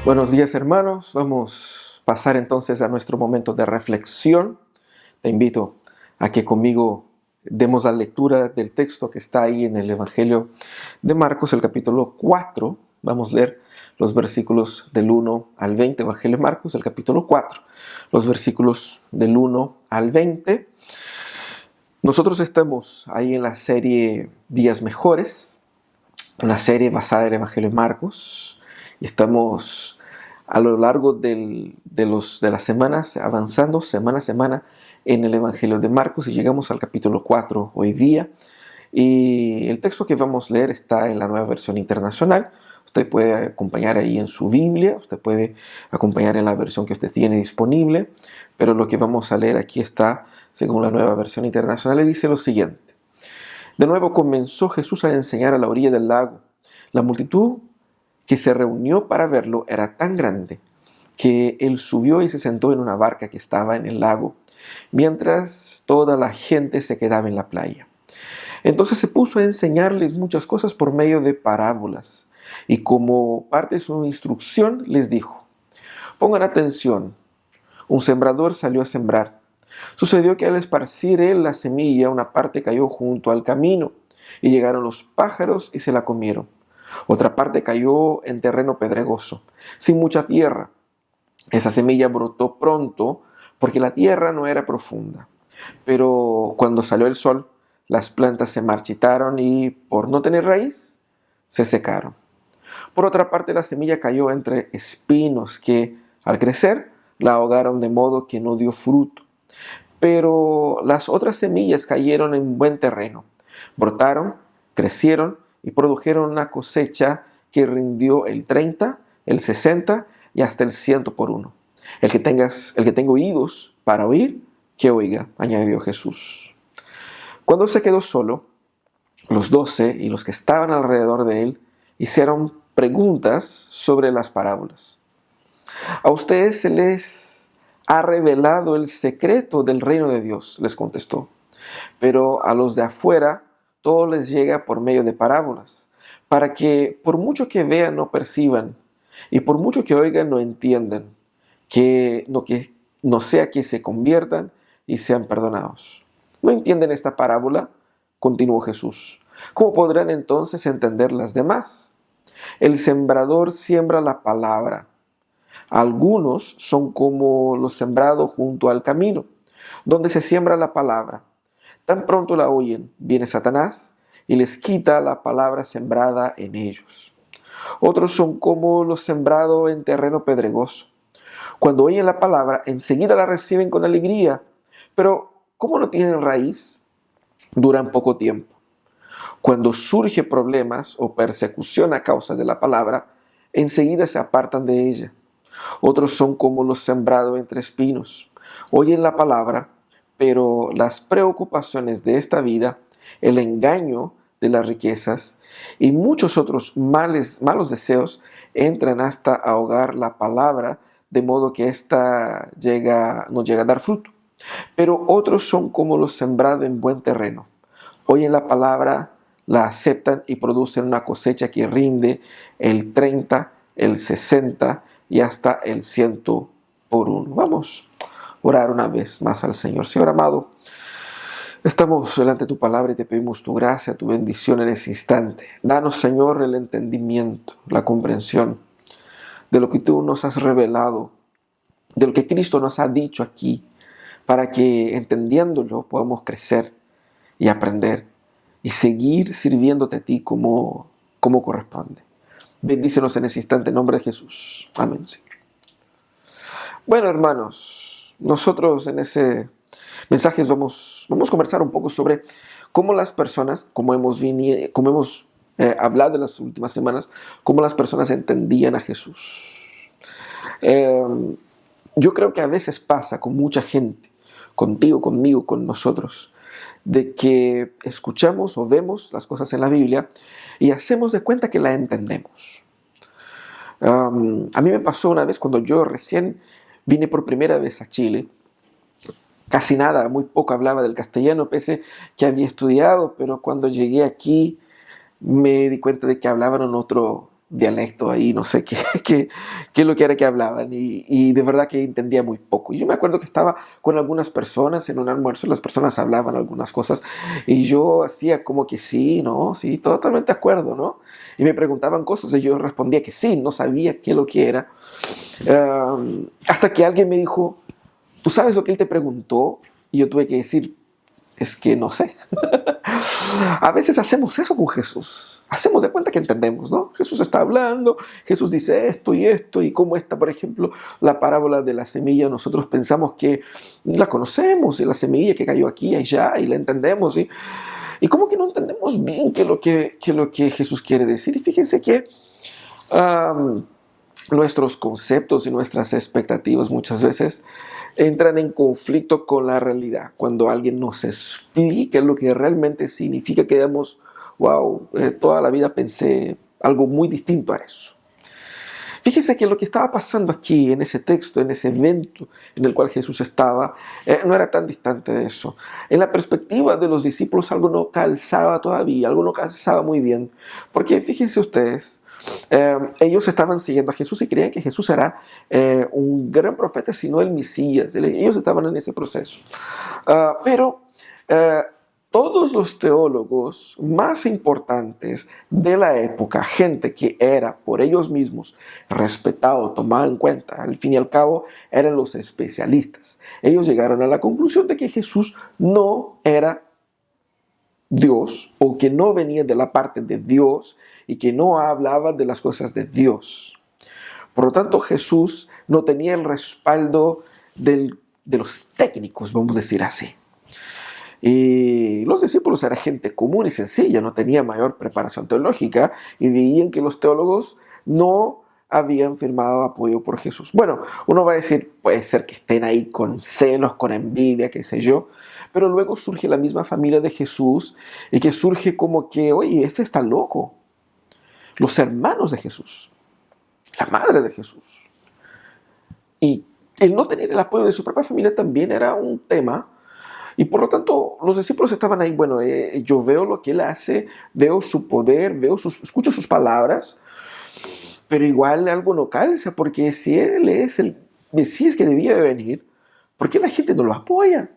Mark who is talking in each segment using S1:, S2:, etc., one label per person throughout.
S1: Buenos días, hermanos. Vamos a pasar entonces a nuestro momento de reflexión. Te invito a que conmigo demos la lectura del texto que está ahí en el Evangelio de Marcos, el capítulo 4. Vamos a leer los versículos del 1 al 20. Evangelio de Marcos, el capítulo 4, los versículos del 1 al 20. Nosotros estamos ahí en la serie Días Mejores, una serie basada en el Evangelio de Marcos. Y estamos a lo largo de las semanas avanzando semana a semana en el Evangelio de Marcos y llegamos al capítulo 4 hoy día. Y el texto que vamos a leer está en la Nueva Versión Internacional. Usted puede acompañar ahí en su Biblia, usted puede acompañar en la versión que usted tiene disponible, pero lo que vamos a leer aquí está según la Nueva Versión Internacional y dice lo siguiente. De nuevo comenzó Jesús a enseñar a la orilla del lago. La multitud que se reunió para verlo era tan grande que él subió y se sentó en una barca que estaba en el lago, mientras toda la gente se quedaba en la playa. Entonces se puso a enseñarles muchas cosas por medio de parábolas, y como parte de su instrucción les dijo: pongan atención, un sembrador salió a sembrar. Sucedió que al esparcir él la semilla, una parte cayó junto al camino, y llegaron los pájaros y se la comieron. Otra parte cayó en terreno pedregoso, sin mucha tierra. Esa semilla brotó pronto porque la tierra no era profunda. Pero cuando salió el sol, las plantas se marchitaron y, por no tener raíz, se secaron. Por otra parte, la semilla cayó entre espinos que, al crecer, la ahogaron de modo que no dio fruto. Pero las otras semillas cayeron en buen terreno, brotaron, crecieron y produjeron una cosecha que rindió el 30, el 60 y hasta el 100 por uno. El que tenga oídos para oír, que oiga, añadió Jesús. Cuando se quedó solo, los 12 y los que estaban alrededor de él hicieron preguntas sobre las parábolas. A ustedes se les ha revelado el secreto del reino de Dios, les contestó. Pero a los de afuera todo les llega por medio de parábolas, para que por mucho que vean no perciban, y por mucho que oigan no entiendan, que no sea que se conviertan y sean perdonados. ¿No entienden esta parábola?, continuó Jesús. ¿Cómo podrán entonces entender las demás? El sembrador siembra la palabra. Algunos son como los sembrados junto al camino, donde se siembra la palabra. Tan pronto la oyen, viene Satanás y les quita la palabra sembrada en ellos. Otros son como los sembrados en terreno pedregoso. Cuando oyen la palabra, enseguida la reciben con alegría, pero como no tienen raíz, duran poco tiempo. Cuando surge problemas o persecución a causa de la palabra, enseguida se apartan de ella. Otros son como los sembrados entre espinos. Oyen la palabra, pero las preocupaciones de esta vida, el engaño de las riquezas y muchos otros malos deseos entran hasta ahogar la palabra, de modo que ésta no llega a dar fruto. Pero otros son como los sembrados en buen terreno. Oyen la palabra, la aceptan y producen una cosecha que rinde el 30, el 60 y hasta el 100 por uno. Vamos orar una vez más al Señor. Señor amado, estamos delante de tu palabra y te pedimos tu gracia, tu bendición en ese instante. Danos, Señor, el entendimiento, la comprensión de lo que tú nos has revelado, de lo que Cristo nos ha dicho aquí, para que entendiéndolo podamos crecer y aprender y seguir sirviéndote a ti como corresponde. Bendícenos en ese instante en nombre de Jesús. Amén, Señor. Bueno, hermanos, nosotros en ese mensaje vamos a conversar un poco sobre cómo las personas, como hemos hablado en las últimas semanas, cómo las personas entendían a Jesús. Yo creo que a veces pasa con mucha gente, contigo, conmigo, con nosotros, de que escuchamos o vemos las cosas en la Biblia y hacemos de cuenta que la entendemos. A mí me pasó una vez cuando yo recién vine por primera vez a Chile. casi nada, muy poco hablaba del castellano, pese que había estudiado, pero cuando llegué aquí me di cuenta de que hablaban en otro dialecto ahí, no sé qué es lo que era que hablaban, y de verdad que entendía muy poco. Yo me acuerdo que estaba con algunas personas en un almuerzo, las personas hablaban algunas cosas, y yo hacía como que sí, ¿no? Sí, totalmente de acuerdo, ¿no? Y me preguntaban cosas, y yo respondía que sí, no sabía qué es lo que era. Hasta que alguien me dijo, ¿tú sabes lo que él te preguntó? Y yo tuve que decir, es que no sé. A veces hacemos eso con Jesús. Hacemos de cuenta que entendemos, ¿no? Jesús está hablando, Jesús dice esto, y como esta, por ejemplo, la parábola de la semilla, nosotros pensamos que la conocemos, y la semilla que cayó aquí y allá, y la entendemos, y como que no entendemos bien qué es lo que Jesús quiere decir. Y fíjense que um, nuestros conceptos y nuestras expectativas muchas veces entran en conflicto con la realidad. Cuando alguien nos explica lo que realmente significa, quedamos, wow, toda la vida pensé algo muy distinto a eso. Fíjense que lo que estaba pasando aquí, en ese texto, en ese evento en el cual Jesús estaba, no era tan distante de eso. En la perspectiva de los discípulos algo no calzaba todavía, algo no calzaba muy bien. Porque fíjense ustedes, ellos estaban siguiendo a Jesús y creían que Jesús era un gran profeta, sino el Mesías. Ellos estaban en ese proceso. Pero todos los teólogos más importantes de la época, gente que era por ellos mismos respetado, tomado en cuenta, al fin y al cabo eran los especialistas. Ellos llegaron a la conclusión de que Jesús no era Dios, o que no venía de la parte de Dios y que no hablaba de las cosas de Dios. Por lo tanto, Jesús no tenía el respaldo de los técnicos, vamos a decir así. Y los discípulos eran gente común y sencilla, no tenían mayor preparación teológica, y veían que los teólogos no habían firmado apoyo por Jesús. Bueno, uno va a decir, puede ser que estén ahí con celos, con envidia, qué sé yo, pero luego surge la misma familia de Jesús, y que surge como que, oye, este está loco. Los hermanos de Jesús, la madre de Jesús. Y el no tener el apoyo de su propia familia también era un tema. Y por lo tanto, los discípulos estaban ahí, bueno, yo veo lo que él hace, veo su poder, escucho sus palabras, pero igual algo no calza, porque si él es el Mesías que debía de venir, ¿por qué la gente no lo apoya?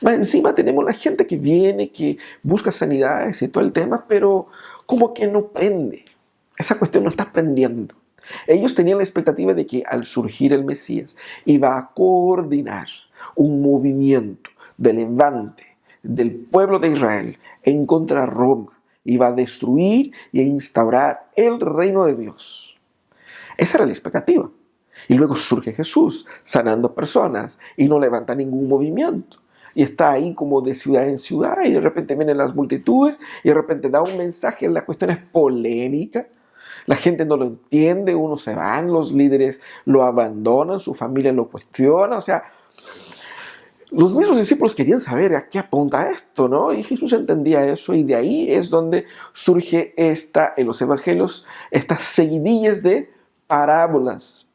S1: Más encima tenemos la gente que viene, que busca sanidades y todo el tema, pero como que no prende. Esa cuestión no está prendiendo. Ellos tenían la expectativa de que al surgir el Mesías iba a coordinar un movimiento de levante del pueblo de Israel en contra de Roma. Iba a destruir y a instaurar el reino de Dios. Esa era la expectativa. Y luego surge Jesús sanando personas y no levanta ningún movimiento. Y está ahí como de ciudad en ciudad, y de repente vienen las multitudes y de repente da un mensaje. La cuestión es polémica. La gente no lo entiende, unos se van, los líderes lo abandonan, su familia lo cuestiona. O sea, los mismos discípulos querían saber a qué apunta esto, ¿no? Y Jesús entendía eso, y de ahí es donde surge en los evangelios, estas seguidillas de parábolas.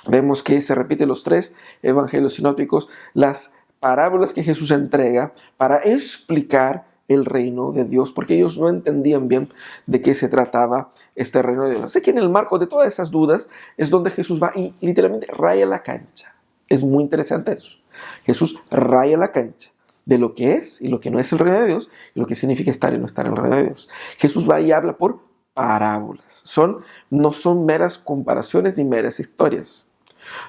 S1: Vemos que se repiten los 3 evangelios sinópticos, las parábolas que Jesús entrega para explicar el reino de Dios, porque ellos no entendían bien de qué se trataba este reino de Dios. Así que en el marco de todas esas dudas es donde Jesús va y literalmente raya la cancha. Es muy interesante eso. Jesús raya la cancha de lo que es y lo que no es el reino de Dios, y lo que significa estar y no estar en el reino de Dios. Jesús va y habla por parábolas. No son meras comparaciones ni meras historias.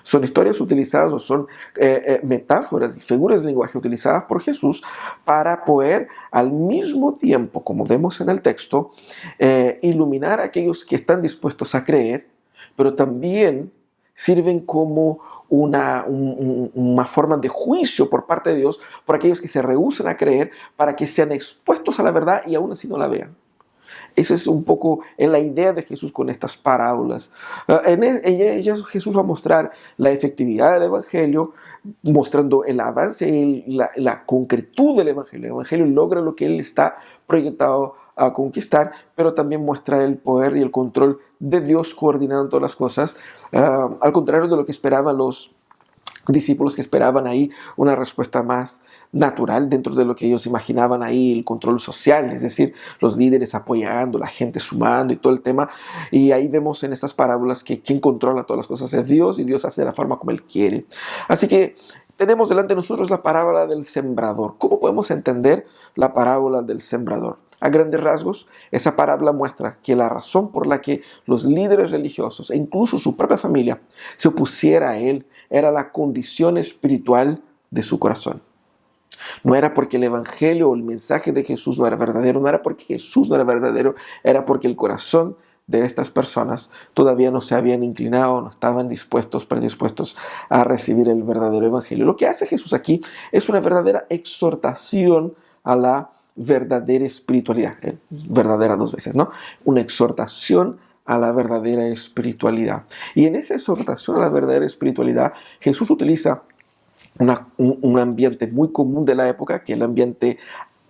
S1: Son historias utilizadas, o son metáforas y figuras de lenguaje utilizadas por Jesús para poder al mismo tiempo, como vemos en el texto, iluminar a aquellos que están dispuestos a creer, pero también sirven como una forma de juicio por parte de Dios por aquellos que se rehúsan a creer, para que sean expuestos a la verdad y aún así no la vean. Esa es un poco la idea de Jesús con estas parábolas. En ellas Jesús va a mostrar la efectividad del Evangelio, mostrando el avance y la concretud del Evangelio. El Evangelio logra lo que Él está proyectado a conquistar, pero también muestra el poder y el control de Dios coordinando todas las cosas, al contrario de lo que esperaban los discípulos que esperaban ahí una respuesta más natural dentro de lo que ellos imaginaban ahí, el control social, es decir, los líderes apoyando, la gente sumando y todo el tema. Y ahí vemos en estas parábolas que quien controla todas las cosas es Dios, y Dios hace de la forma como Él quiere. Así que tenemos delante de nosotros la parábola del sembrador. ¿Cómo podemos entender la parábola del sembrador? A grandes rasgos, esa parábola muestra que la razón por la que los líderes religiosos e incluso su propia familia se opusiera a Él era la condición espiritual de su corazón. No era porque el evangelio o el mensaje de Jesús no era verdadero, no era porque Jesús no era verdadero, era porque el corazón de estas personas todavía no se habían inclinado, no estaban predispuestos a recibir el verdadero evangelio. Lo que hace Jesús aquí es una verdadera exhortación a la verdadera espiritualidad. Verdadera dos veces, ¿no? Una exhortación a la verdadera espiritualidad. Y en esa exhortación a la verdadera espiritualidad, Jesús utiliza un ambiente muy común de la época, que es el ambiente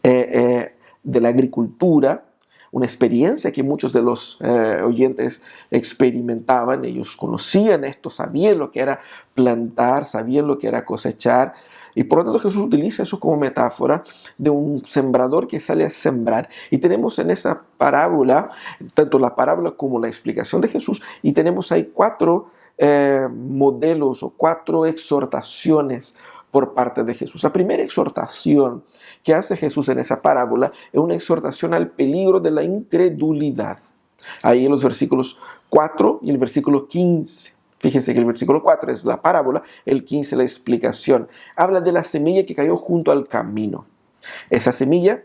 S1: de la agricultura, una experiencia que muchos de los oyentes experimentaban. Ellos conocían esto, sabían lo que era plantar, sabían lo que era cosechar. Y por lo tanto Jesús utiliza eso como metáfora de un sembrador que sale a sembrar. Y tenemos en esa parábola, tanto la parábola como la explicación de Jesús, y tenemos ahí cuatro modelos o cuatro exhortaciones por parte de Jesús. La primera exhortación que hace Jesús en esa parábola es una exhortación al peligro de la incredulidad. Ahí en los versículos 4 y el versículo 15. Fíjense que el versículo 4 es la parábola, el 15 la explicación. Habla de la semilla que cayó junto al camino. Esa semilla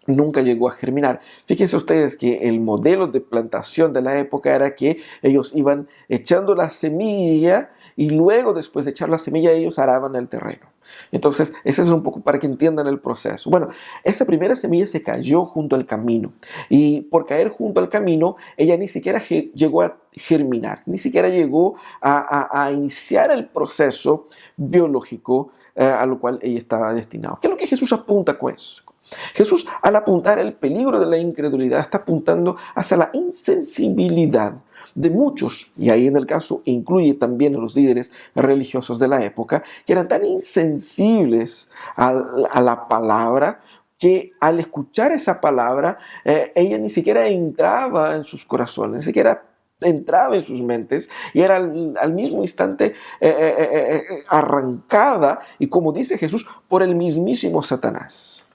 S1: nunca llegó a germinar. Fíjense ustedes que el modelo de plantación de la época era que ellos iban echando la semilla y luego, después de echar la semilla, ellos araban el terreno. Entonces, ese es un poco para que entiendan el proceso. Bueno, esa primera semilla se cayó junto al camino, y por caer junto al camino, ella ni siquiera llegó a germinar, ni siquiera llegó a iniciar el proceso biológico a lo cual ella estaba destinada. ¿Qué es lo que Jesús apunta con eso? Jesús, al apuntar el peligro de la incredulidad, está apuntando hacia la insensibilidad de muchos, y ahí en el caso incluye también a los líderes religiosos de la época, que eran tan insensibles a la palabra, que al escuchar esa palabra, ella ni siquiera entraba en sus corazones, ni siquiera entraba en sus mentes, y era al mismo instante arrancada, y como dice Jesús, por el mismísimo Satanás.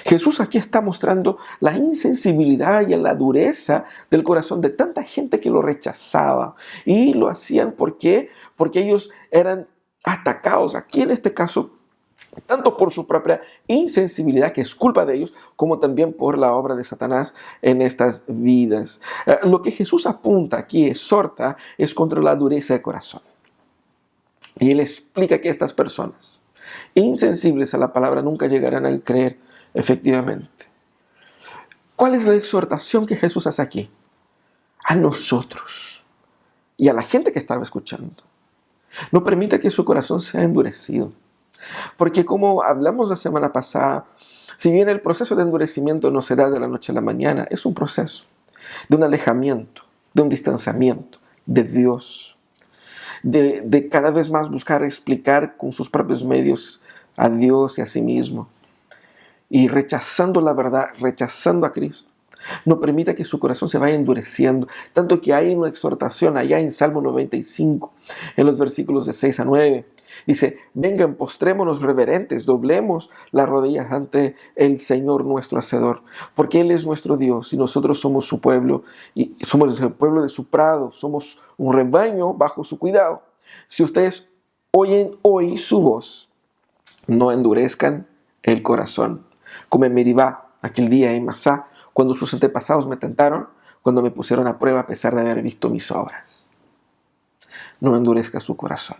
S1: Jesús aquí está mostrando la insensibilidad y la dureza del corazón de tanta gente que lo rechazaba, y lo hacían porque ellos eran atacados, aquí en este caso, tanto por su propia insensibilidad, que es culpa de ellos, como también por la obra de Satanás en estas vidas. Lo que Jesús apunta aquí, exhorta, es contra la dureza de corazón. Y Él explica que estas personas insensibles a la palabra nunca llegarán a creer efectivamente. ¿Cuál es la exhortación que Jesús hace aquí? A nosotros y a la gente que estaba escuchando. No permita que su corazón sea endurecido. Porque como hablamos la semana pasada, si bien el proceso de endurecimiento no se da de la noche a la mañana, es un proceso de un alejamiento, de un distanciamiento de Dios, de cada vez más buscar explicar con sus propios medios a Dios y a sí mismo, y rechazando la verdad, rechazando a Cristo. No permita que su corazón se vaya endureciendo, tanto que hay una exhortación allá en Salmo 95, en los versículos de 6 a 9. Dice: vengan, postrémonos reverentes, doblemos las rodillas ante el Señor nuestro Hacedor, porque Él es nuestro Dios y nosotros somos su pueblo, y somos el pueblo de su prado, somos un rebaño bajo su cuidado. Si ustedes oyen hoy su voz, no endurezcan el corazón, como en Meribá, aquel día en Masá, cuando sus antepasados me tentaron, cuando me pusieron a prueba a pesar de haber visto mis obras. No endurezca su corazón.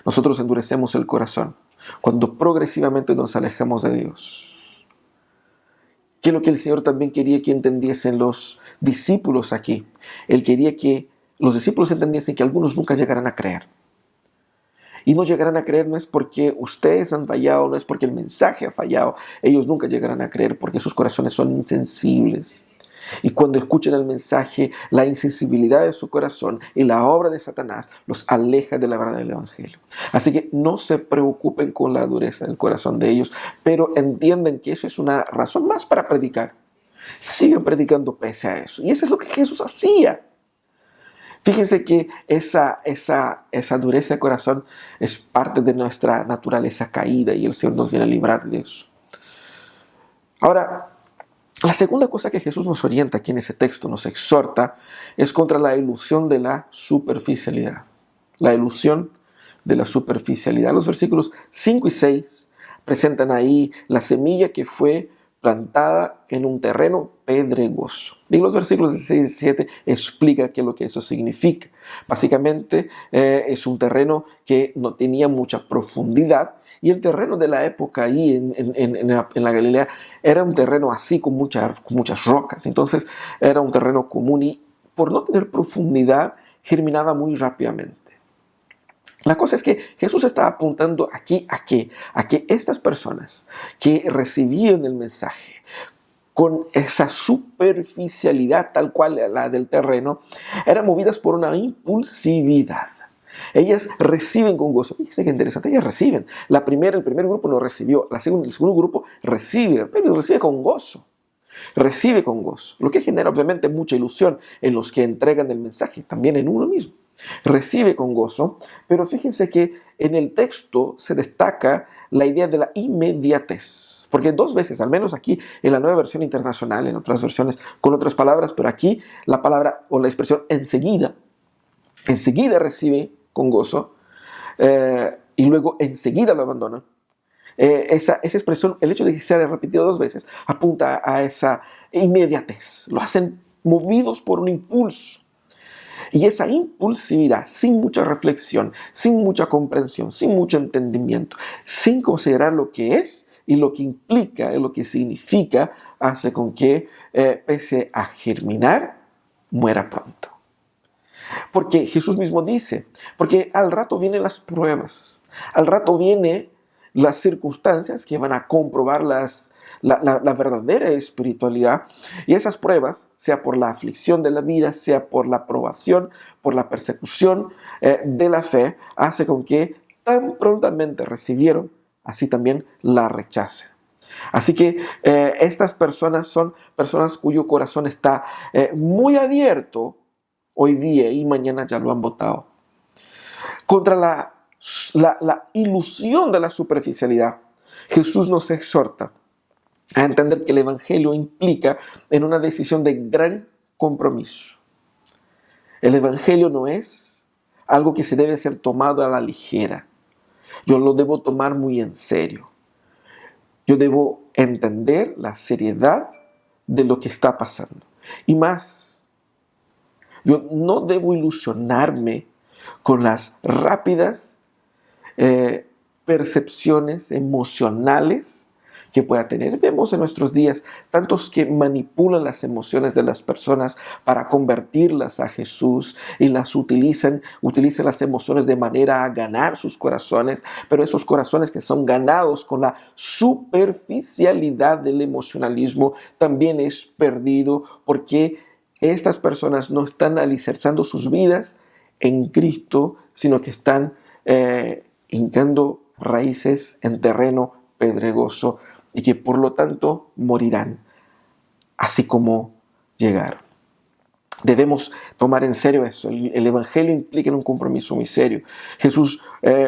S1: Nosotros endurecemos el corazón cuando progresivamente nos alejamos de Dios. ¿Qué es lo que el Señor también quería que entendiesen los discípulos aquí? Él quería que los discípulos entendiesen que algunos nunca llegarán a creer. Y no llegarán a creer no es porque ustedes han fallado, no es porque el mensaje ha fallado. Ellos nunca llegarán a creer porque sus corazones son insensibles. Y cuando escuchen el mensaje, la insensibilidad de su corazón y la obra de Satanás los aleja de la verdad del Evangelio. Así que no se preocupen con la dureza del corazón de ellos, pero entiendan que eso es una razón más para predicar. Sigan predicando pese a eso. Y eso es lo que Jesús hacía. Fíjense que esa dureza de corazón es parte de nuestra naturaleza caída y el Señor nos viene a librar de eso. Ahora, la segunda cosa que Jesús nos orienta aquí en ese texto, nos exhorta, es contra la ilusión de la superficialidad. La ilusión de la superficialidad. Los versículos 5 y 6 presentan ahí la semilla que fue plantada en un terreno pedregoso. Y los versículos 6 y 7 explican qué es lo que eso significa. Básicamente es un terreno que no tenía mucha profundidad, y el terreno de la época ahí en la Galilea era un terreno así con muchas rocas. Entonces era un terreno común y por no tener profundidad germinaba muy rápidamente. La cosa es que Jesús está apuntando aquí a que estas personas que recibían el mensaje con esa superficialidad tal cual la del terreno, eran movidas por una impulsividad. Ellas reciben con gozo. Fíjense qué interesante, ellas reciben. El primer grupo no recibió, el segundo grupo recibe, pero recibe con gozo. Recibe con gozo, lo que genera obviamente mucha ilusión en los que entregan el mensaje, también en uno mismo. Recibe con gozo, pero fíjense que en el texto se destaca la idea de la inmediatez. Porque dos veces, al menos aquí en la Nueva Versión Internacional, en otras versiones con otras palabras, pero aquí la palabra o la expresión enseguida recibe con gozo y luego enseguida lo abandonan. Esa expresión, el hecho de que sea repetido dos veces, apunta a esa inmediatez. Lo hacen movidos por un impulso. Y esa impulsividad, sin mucha reflexión, sin mucha comprensión, sin mucho entendimiento, sin considerar lo que es y lo que implica y lo que significa, hace con que, pese a germinar, muera pronto. Porque Jesús mismo dice, porque al rato vienen las pruebas, al rato vienen las circunstancias que van a comprobar la verdadera espiritualidad, y esas pruebas, sea por la aflicción de la vida, sea por la probación, por la persecución de la fe, hace con que tan prontamente recibieron, así también la rechacen. Así que estas personas son personas cuyo corazón está muy abierto hoy día y mañana ya lo han votado. Contra la ilusión de la superficialidad, Jesús nos exhorta a entender que el Evangelio implica en una decisión de gran compromiso. El Evangelio no es algo que se debe ser tomado a la ligera. Yo lo debo tomar muy en serio. Yo debo entender la seriedad de lo que está pasando. Y más, yo no debo ilusionarme con las rápidas percepciones emocionales que pueda tener. Vemos en nuestros días tantos que manipulan las emociones de las personas para convertirlas a Jesús y las utilizan las emociones de manera a ganar sus corazones, pero esos corazones que son ganados con la superficialidad del emocionalismo también es perdido, porque estas personas no están alicerzando sus vidas en Cristo, sino que están hincando raíces en terreno pedregoso y que por lo tanto morirán, así como llegaron. Debemos tomar en serio eso. El Evangelio implica un compromiso muy serio. Jesús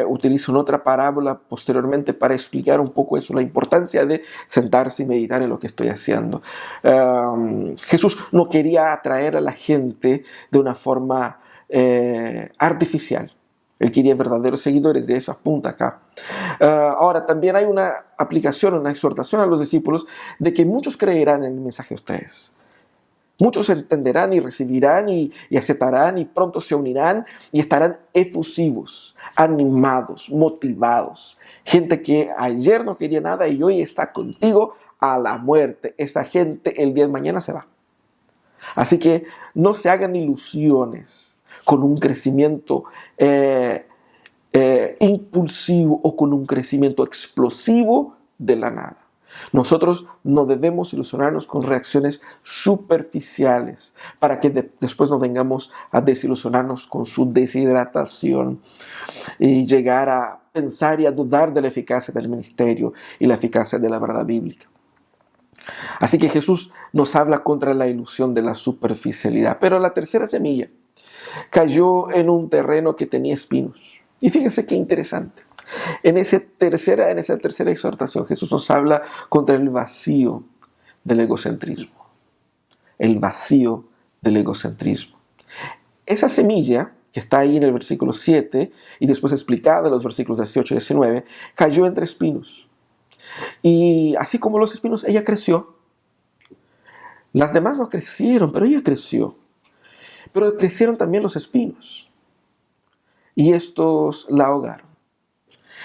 S1: utiliza una otra parábola posteriormente para explicar un poco eso, la importancia de sentarse y meditar en lo que estoy haciendo. Jesús no quería atraer a la gente de una forma artificial. Él quería verdaderos seguidores, de eso apunta acá. Ahora, también hay una aplicación, una exhortación a los discípulos de que muchos creerán en el mensaje de ustedes. Muchos entenderán y recibirán y aceptarán y pronto se unirán y estarán efusivos, animados, motivados. Gente que ayer no quería nada y hoy está contigo a la muerte. Esa gente el día de mañana se va. Así que no se hagan ilusiones con un crecimiento impulsivo o con un crecimiento explosivo de la nada. Nosotros no debemos ilusionarnos con reacciones superficiales para que después no vengamos a desilusionarnos con su deshidratación y llegar a pensar y a dudar de la eficacia del ministerio y la eficacia de la verdad bíblica. Así que Jesús nos habla contra la ilusión de la superficialidad. Pero la tercera semilla cayó en un terreno que tenía espinos. Y fíjense qué interesante. En esa tercera exhortación, Jesús nos habla contra el vacío del egocentrismo. El vacío del egocentrismo. Esa semilla, que está ahí en el versículo 7 y después explicada en los versículos 18 y 19, cayó entre espinos. Y así como los espinos, ella creció. Las demás no crecieron, pero ella creció. Pero crecieron también los espinos. Y estos la ahogaron.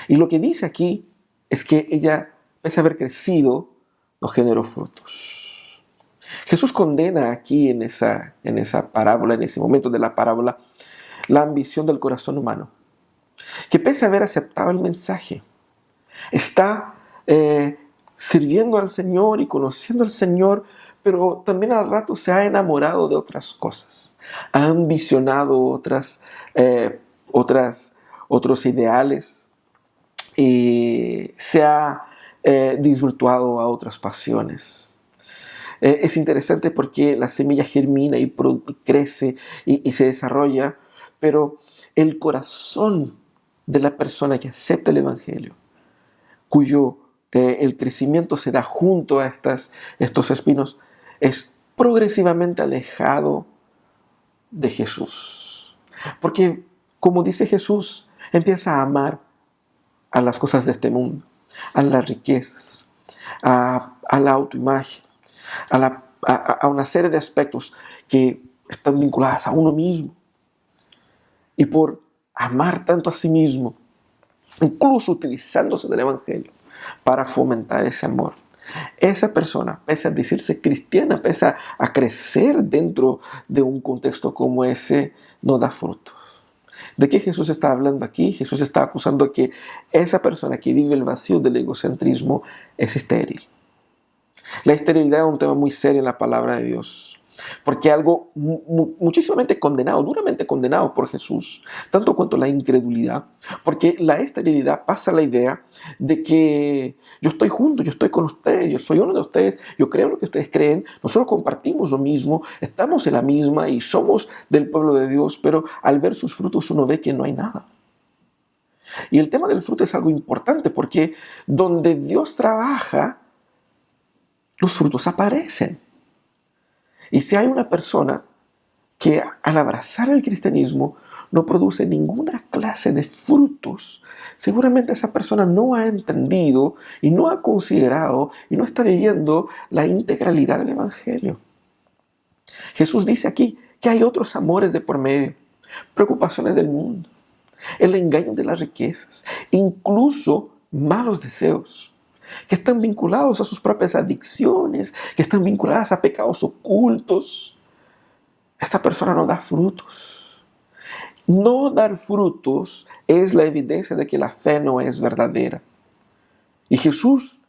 S1: Y lo que dice aquí es que ella, pese a haber crecido, no generó frutos. Jesús condena aquí en esa parábola, en ese momento de la parábola, la ambición del corazón humano, que pese a haber aceptado el mensaje, está sirviendo al Señor y conociendo al Señor, pero también al rato se ha enamorado de otras cosas, ha ambicionado otros ideales, y se ha desvirtuado a otras pasiones. Es interesante porque la semilla germina y crece y se desarrolla, pero el corazón de la persona que acepta el Evangelio, cuyo el crecimiento se da junto a estos espinos, es progresivamente alejado de Jesús. Porque, como dice Jesús, empieza a amar a las cosas de este mundo, a las riquezas, a la autoimagen, a una serie de aspectos que están vinculados a uno mismo. Y por amar tanto a sí mismo, incluso utilizándose del Evangelio para fomentar ese amor, esa persona, pese a decirse cristiana, pese a crecer dentro de un contexto como ese, no da fruto. ¿De qué Jesús está hablando aquí? Jesús está acusando que esa persona que vive el vacío del egocentrismo es estéril. La esterilidad es un tema muy serio en la palabra de Dios, porque algo muchísimamente condenado, duramente condenado por Jesús, tanto cuanto la incredulidad, porque la esterilidad pasa la idea de que yo estoy junto, yo estoy con ustedes, yo soy uno de ustedes, yo creo lo que ustedes creen, nosotros compartimos lo mismo, estamos en la misma y somos del pueblo de Dios, pero al ver sus frutos uno ve que no hay nada. Y el tema del fruto es algo importante porque donde Dios trabaja, los frutos aparecen. Y si hay una persona que al abrazar el cristianismo no produce ninguna clase de frutos, seguramente esa persona no ha entendido y no ha considerado y no está viviendo la integralidad del Evangelio. Jesús dice aquí que hay otros amores de por medio, preocupaciones del mundo, el engaño de las riquezas, incluso malos deseos, que están vinculados a sus propias adicciones, que están vinculadas a pecados ocultos. Esta persona no da frutos. No dar frutos es la evidencia de que la fe no es verdadera. Y Jesús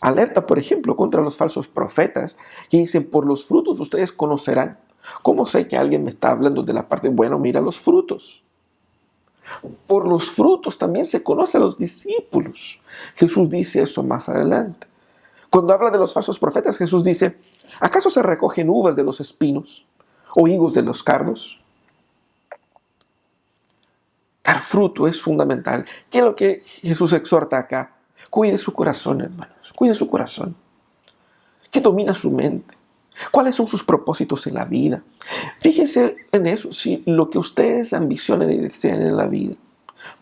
S1: alerta, por ejemplo, contra los falsos profetas que dicen, por los frutos ustedes conocerán. ¿Cómo sé que alguien me está hablando de la parte buena? Mira los frutos. Por los frutos también se conoce a los discípulos. Jesús dice eso más adelante. Cuando habla de los falsos profetas, Jesús dice, ¿acaso se recogen uvas de los espinos o higos de los cardos? Dar fruto es fundamental. ¿Qué es lo que Jesús exhorta acá? Cuide su corazón, hermanos. Cuide su corazón. ¿Qué domina su mente? ¿Cuáles son sus propósitos en la vida? Fíjense en eso, si lo que ustedes ambicionan y desean en la vida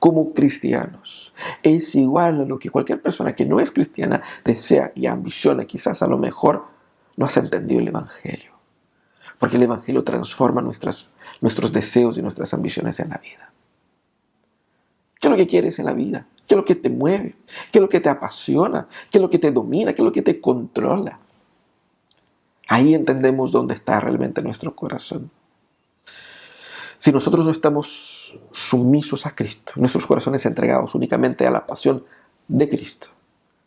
S1: como cristianos es igual a lo que cualquier persona que no es cristiana desea y ambiciona, quizás a lo mejor no has entendido el Evangelio. Porque el Evangelio transforma nuestros deseos y nuestras ambiciones en la vida. ¿Qué es lo que quieres en la vida? ¿Qué es lo que te mueve? ¿Qué es lo que te apasiona? ¿Qué es lo que te domina? ¿Qué es lo que te controla? Ahí entendemos dónde está realmente nuestro corazón. Si nosotros no estamos sumisos a Cristo, nuestros corazones entregados únicamente a la pasión de Cristo,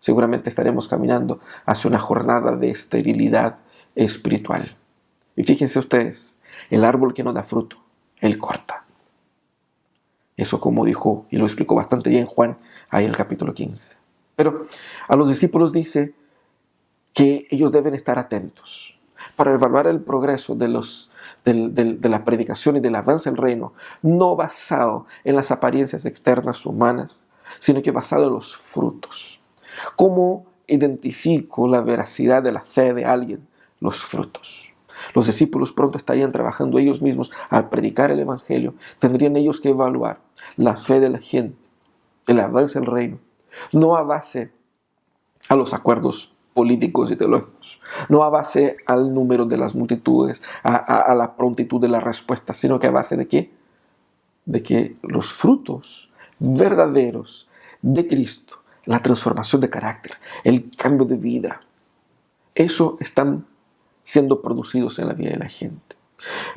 S1: seguramente estaremos caminando hacia una jornada de esterilidad espiritual. Y fíjense ustedes, el árbol que no da fruto, Él corta. Eso como dijo y lo explicó bastante bien Juan ahí en el capítulo 15. Pero a los discípulos dice que ellos deben estar atentos para evaluar el progreso de la predicación y del avance del reino, no basado en las apariencias externas humanas, sino que basado en los frutos. ¿Cómo identifico la veracidad de la fe de alguien? Los frutos. Los discípulos pronto estarían trabajando ellos mismos al predicar el evangelio. Tendrían ellos que evaluar la fe de la gente, el avance del reino, no a base a los acuerdos políticos y teológicos, no a base al número de las multitudes, a la prontitud de la respuesta, sino que a base de ¿qué? De que los frutos verdaderos de Cristo, la transformación de carácter, el cambio de vida, eso están siendo producidos en la vida de la gente.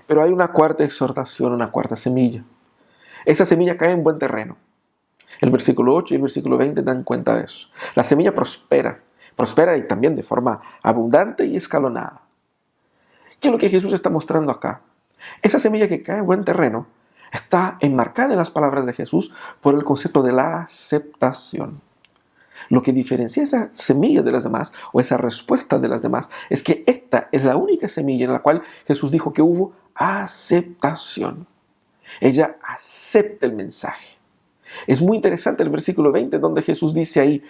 S1: Pero hay una cuarta exhortación, una cuarta semilla. Esa semilla cae en buen terreno. El versículo 8 y el versículo 20 dan cuenta de eso. La semilla prospera y también de forma abundante y escalonada. ¿Qué es lo que Jesús está mostrando acá? Esa semilla que cae en buen terreno está enmarcada en las palabras de Jesús por el concepto de la aceptación. Lo que diferencia esa semilla de las demás o esa respuesta de las demás es que esta es la única semilla en la cual Jesús dijo que hubo aceptación. Ella acepta el mensaje. Es muy interesante el versículo 20 donde Jesús dice ahí,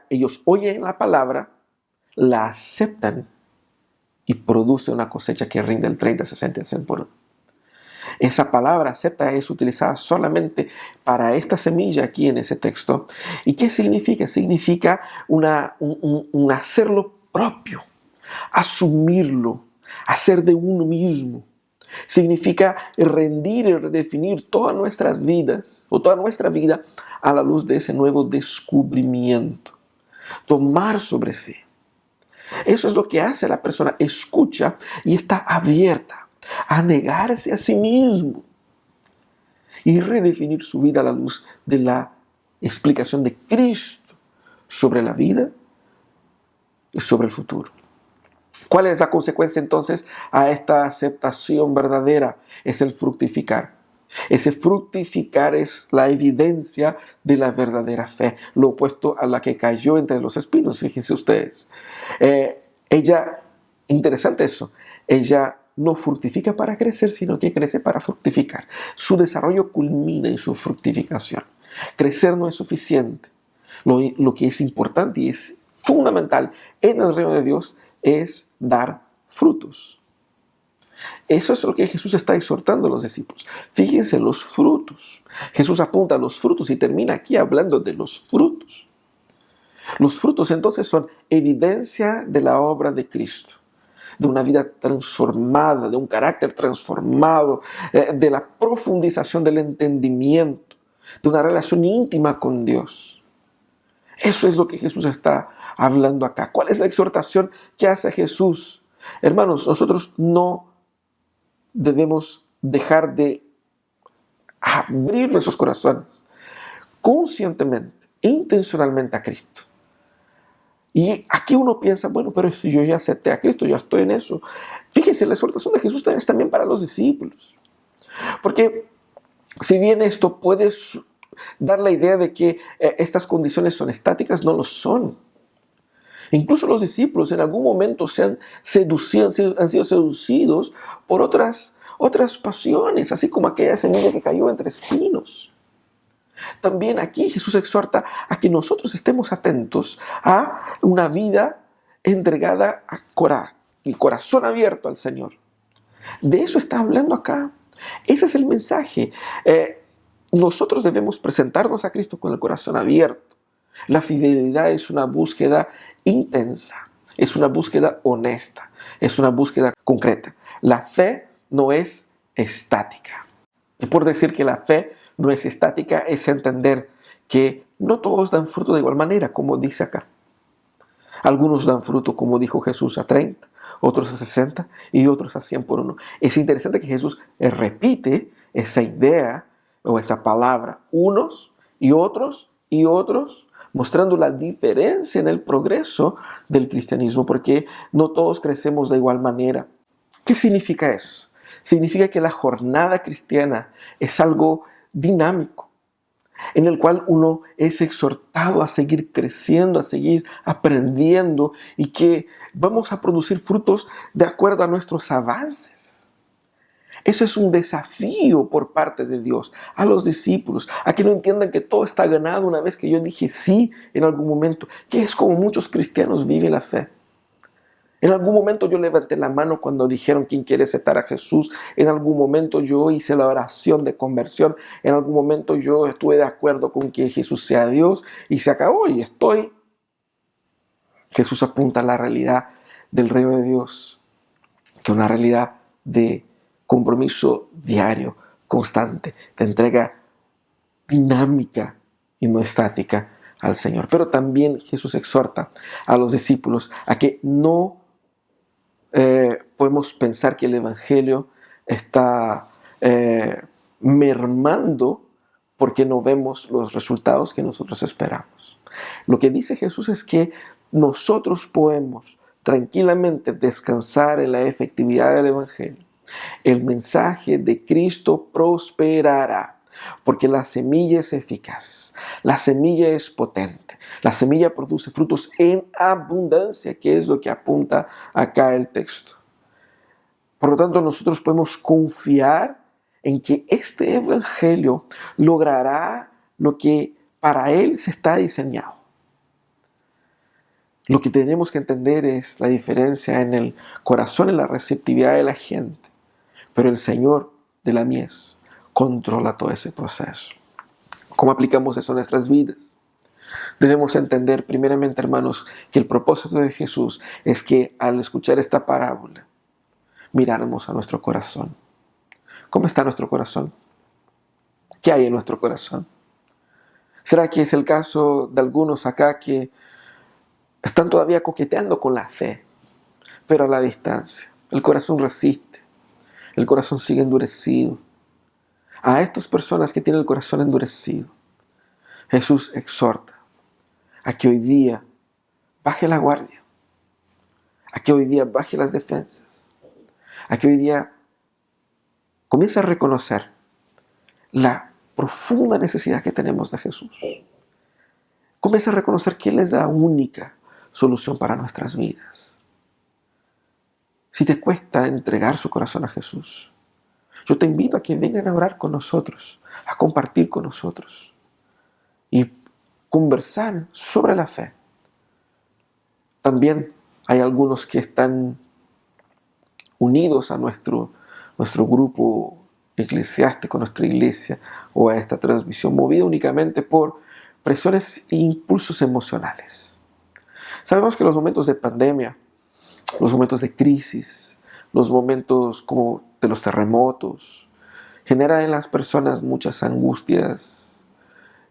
S1: ellos oyen la palabra, la aceptan y produce una cosecha que rinde el 30, 60 y 100 por uno. Esa palabra acepta es utilizada solamente para esta semilla aquí en ese texto. ¿Y qué significa? Significa un hacerlo propio, asumirlo, hacer de uno mismo. Significa rendir y redefinir todas nuestras vidas o toda nuestra vida a la luz de ese nuevo descubrimiento. Tomar sobre sí. Eso es lo que hace la persona, escucha y está abierta a negarse a sí mismo y redefinir su vida a la luz de la explicación de Cristo sobre la vida y sobre el futuro. ¿Cuál es la consecuencia entonces a esta aceptación verdadera? Es el fructificar. Ese fructificar es la evidencia de la verdadera fe, lo opuesto a la que cayó entre los espinos, fíjense ustedes. Interesante eso, ella no fructifica para crecer, sino que crece para fructificar. Su desarrollo culmina en su fructificación. Crecer no es suficiente. Lo que es importante y es fundamental en el reino de Dios es dar frutos. Eso es lo que Jesús está exhortando a los discípulos. Fíjense los frutos. Jesús apunta a los frutos y termina aquí hablando de los frutos. Los frutos entonces son evidencia de la obra de Cristo, de una vida transformada, de un carácter transformado, de la profundización del entendimiento, de una relación íntima con Dios. Eso es lo que Jesús está hablando acá. ¿Cuál es la exhortación que hace Jesús? Hermanos, nosotros no debemos dejar de abrir nuestros corazones conscientemente, intencionalmente a Cristo. Y aquí uno piensa, bueno, pero si yo ya acepté a Cristo, ya estoy en eso. Fíjense, la exhortación de Jesús es también para los discípulos. Porque si bien esto puede dar la idea de que estas condiciones son estáticas, no lo son. Incluso los discípulos en algún momento han sido seducidos por otras pasiones, así como aquella semilla que cayó entre espinos. También aquí Jesús exhorta a que nosotros estemos atentos a una vida entregada a el corazón abierto al Señor. De eso está hablando acá. Ese es el mensaje. Nosotros debemos presentarnos a Cristo con el corazón abierto. La fidelidad es una búsqueda intensa, es una búsqueda honesta, es una búsqueda concreta. La fe no es estática. Y por decir que la fe no es estática, es entender que no todos dan fruto de igual manera, como dice acá. Algunos dan fruto, como dijo Jesús, a 30, otros a 60 y otros a 100 por uno. Es interesante que Jesús repite esa idea o esa palabra, unos y otros, mostrando la diferencia en el progreso del cristianismo, porque no todos crecemos de igual manera. ¿Qué significa eso? Significa que la jornada cristiana es algo dinámico, en el cual uno es exhortado a seguir creciendo, a seguir aprendiendo y que vamos a producir frutos de acuerdo a nuestros avances. Eso es un desafío por parte de Dios a los discípulos, a que no entiendan que todo está ganado una vez que yo dije sí en algún momento, que es como muchos cristianos viven la fe. En algún momento yo levanté la mano cuando dijeron quién quiere aceptar a Jesús. En algún momento yo hice la oración de conversión. En algún momento yo estuve de acuerdo con que Jesús sea Dios y se acabó y estoy. Jesús apunta a la realidad del reino de Dios, que es una realidad de compromiso diario, constante, de entrega dinámica y no estática al Señor. Pero también Jesús exhorta a los discípulos a que no podemos pensar que el Evangelio está mermando porque no vemos los resultados que nosotros esperamos. Lo que dice Jesús es que nosotros podemos tranquilamente descansar en la efectividad del Evangelio. El mensaje de Cristo prosperará, porque la semilla es eficaz, la semilla es potente, la semilla produce frutos en abundancia, que es lo que apunta acá el texto. Por lo tanto, nosotros podemos confiar en que este evangelio logrará lo que para él se está diseñado. Lo que tenemos que entender es la diferencia en el corazón y la receptividad de la gente. Pero el Señor de la mies controla todo ese proceso. ¿Cómo aplicamos eso a nuestras vidas? Debemos entender primeramente, hermanos, que el propósito de Jesús es que al escuchar esta parábola, miráramos a nuestro corazón. ¿Cómo está nuestro corazón? ¿Qué hay en nuestro corazón? ¿Será que es el caso de algunos acá que están todavía coqueteando con la fe, pero a la distancia? El corazón resiste. El corazón sigue endurecido. A estas personas que tienen el corazón endurecido, Jesús exhorta a que hoy día baje la guardia, a que hoy día baje las defensas, a que hoy día comience a reconocer la profunda necesidad que tenemos de Jesús. Comience a reconocer que Él es la única solución para nuestras vidas. Si te cuesta entregar su corazón a Jesús, yo te invito a que vengan a orar con nosotros, a compartir con nosotros y conversar sobre la fe. También hay algunos que están unidos a nuestro grupo eclesiástico, nuestra iglesia o a esta transmisión, movida únicamente por presiones e impulsos emocionales. Sabemos que los momentos de pandemia, los momentos de crisis, los momentos como de los terremotos, generan en las personas muchas angustias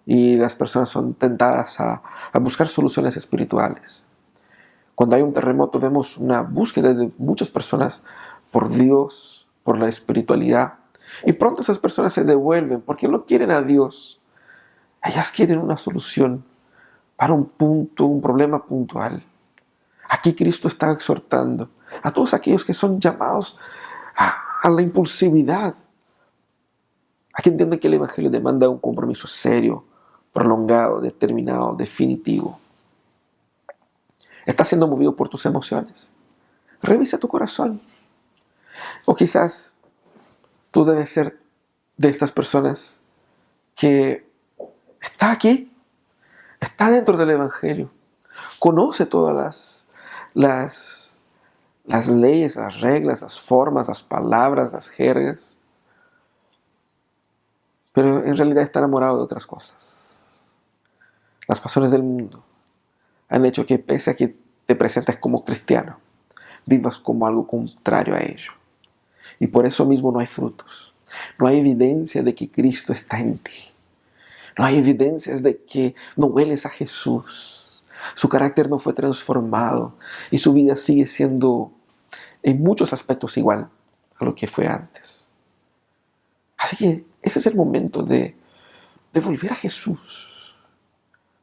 S1: y las personas son tentadas a buscar soluciones espirituales. Cuando hay un terremoto vemos una búsqueda de muchas personas por Dios, por la espiritualidad, y pronto esas personas se devuelven porque no quieren a Dios. Ellas quieren una solución para un problema puntual. Aquí Cristo está exhortando a todos aquellos que son llamados a la impulsividad, a que entiendan que el Evangelio demanda un compromiso serio, prolongado, determinado, definitivo. ¿Estás siendo movido por tus emociones? Revisa tu corazón. O quizás tú debes ser de estas personas que está aquí, está dentro del Evangelio, conoce todas las leyes, las reglas, las formas, las palabras, las jergas, pero en realidad está enamorado de otras cosas. Las pasiones del mundo han hecho que pese a que te presentes como cristiano, vivas como algo contrario a ello. Y por eso mismo no hay frutos. No hay evidencia de que Cristo está en ti. No hay evidencias de que no hueles a Jesús. Su carácter no fue transformado y su vida sigue siendo en muchos aspectos igual a lo que fue antes. Así que ese es el momento de de volver a Jesús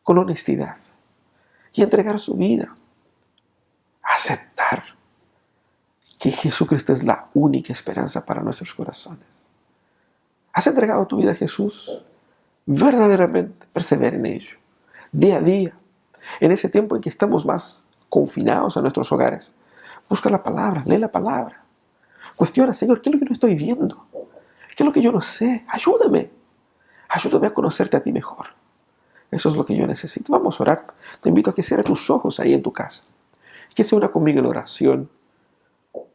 S1: con honestidad y entregar su vida. Aceptar que Jesucristo es la única esperanza para nuestros corazones. ¿Has entregado tu vida a Jesús? Verdaderamente, persevera en ello. Día a día. En ese tiempo en que estamos más confinados a nuestros hogares, busca la palabra, lee la palabra. Cuestiona, Señor, ¿qué es lo que no estoy viendo? ¿Qué es lo que yo no sé? Ayúdame. Ayúdame a conocerte a ti mejor. Eso es lo que yo necesito. Vamos a orar. Te invito a que cierres tus ojos ahí en tu casa. Que se una conmigo en oración.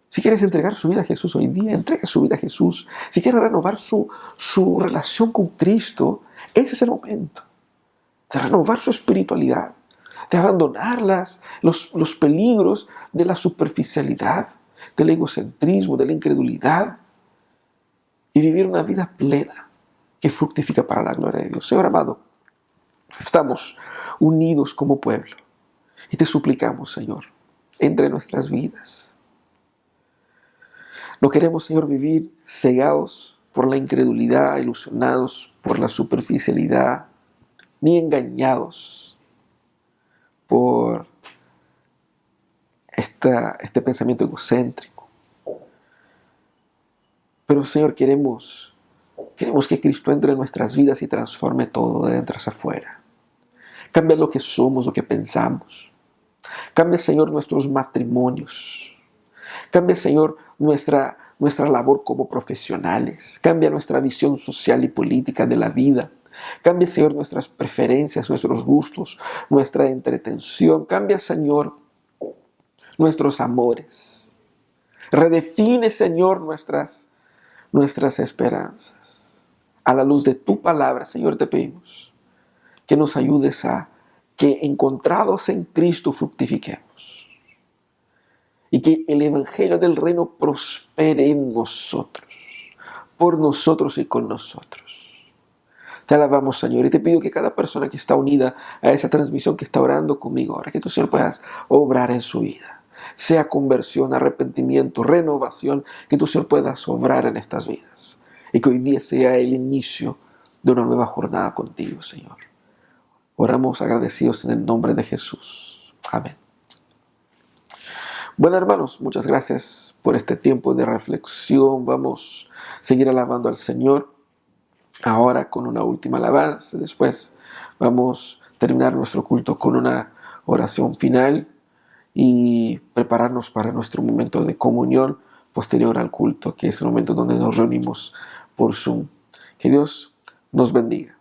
S1: Si quieres entregar su vida a Jesús hoy día, entrega su vida a Jesús. Si quieres renovar su relación con Cristo, ese es el momento de renovar su espiritualidad, de abandonar los peligros de la superficialidad, del egocentrismo, de la incredulidad y vivir una vida plena que fructifica para la gloria de Dios. Señor amado, estamos unidos como pueblo y te suplicamos, Señor, entre nuestras vidas. No queremos, Señor, vivir cegados por la incredulidad, ilusionados por la superficialidad, ni engañados por este pensamiento egocéntrico. Pero, Señor, queremos que Cristo entre en nuestras vidas y transforme todo de dentro hacia afuera. Cambia lo que somos, lo que pensamos. Cambia, Señor, nuestros matrimonios. Cambia, Señor, nuestra labor como profesionales. Cambia nuestra visión social y política de la vida. Cambia, Señor, nuestras preferencias, nuestros gustos, nuestra entretención. Cambia, Señor, nuestros amores. Redefine, Señor, nuestras esperanzas. A la luz de tu palabra, Señor, te pedimos que nos ayudes a que encontrados en Cristo fructifiquemos. Y que el Evangelio del Reino prospere en nosotros, por nosotros y con nosotros. Te alabamos, Señor, y te pido que cada persona que está unida a esa transmisión, que está orando conmigo ahora, que tú, Señor, puedas obrar en su vida. Sea conversión, arrepentimiento, renovación, que tú, Señor, puedas obrar en estas vidas. Y que hoy día sea el inicio de una nueva jornada contigo, Señor. Oramos agradecidos en el nombre de Jesús. Amén. Bueno, hermanos, muchas gracias por este tiempo de reflexión. Vamos a seguir alabando al Señor ahora con una última alabanza. Después vamos a terminar nuestro culto con una oración final y prepararnos para nuestro momento de comunión posterior al culto, que es el momento donde nos reunimos por Zoom. Que Dios nos bendiga.